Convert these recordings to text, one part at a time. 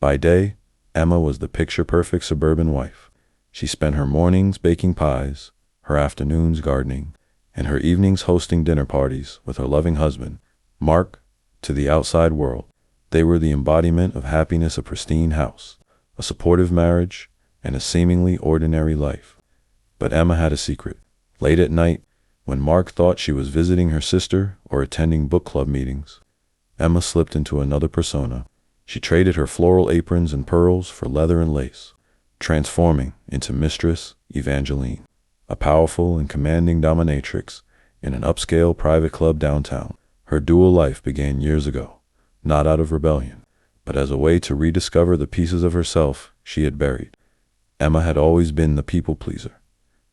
By day, Emma was the picture-perfect suburban wife. She spent her mornings baking pies, her afternoons gardening, and her evenings hosting dinner parties with her loving husband, Mark. To the outside world, they were the embodiment of happiness: a pristine house, a supportive marriage, and a seemingly ordinary life. But Emma had a secret. Late at night, when Mark thought she was visiting her sister or attending book club meetings, Emma slipped into another persona. She traded her floral aprons and pearls for leather and lace, transforming into Mistress Evangeline, a powerful and commanding dominatrix in an upscale private club downtown. Her dual life began years ago, not out of rebellion, but as a way to rediscover the pieces of herself she had buried. Emma had always been the people pleaser,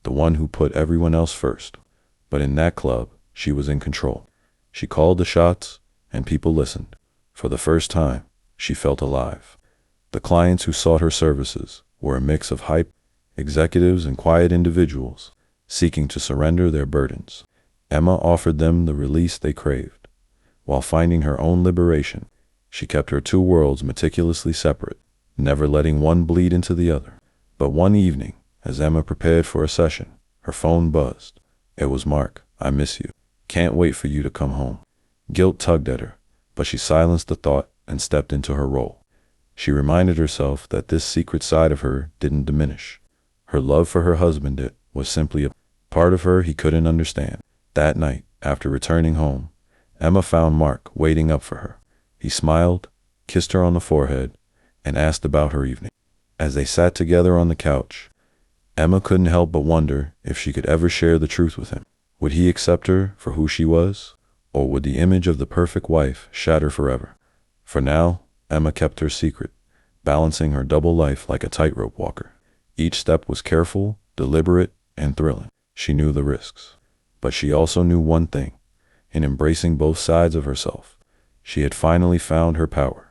the one who put everyone else first. But in that club, she was in control. She called the shots, and people listened. For the first time, she felt alive. The clients who sought her services were a mix of hype executives and quiet individuals seeking to surrender their burdens. Emma offered them the release they craved. While finding her own liberation, she kept her two worlds meticulously separate, never letting one bleed into the other. But one evening, as Emma prepared for a session, her phone buzzed. It was Mark. "I miss you. Can't wait for you to come home." Guilt tugged at her, but she silenced the thought and stepped into her role. She reminded herself that this secret side of her didn't diminish. Her love for her husband was simply a part of her he couldn't understand. That night, after returning home, Emma found Mark waiting up for her. He smiled, kissed her on the forehead, and asked about her evening. As they sat together on the couch, Emma couldn't help but wonder if she could ever share the truth with him. Would he accept her for who she was, or would the image of the perfect wife shatter forever? For now, Emma kept her secret, balancing her double life like a tightrope walker. Each step was careful, deliberate, and thrilling. She knew the risks. But she also knew one thing. In embracing both sides of herself, she had finally found her power.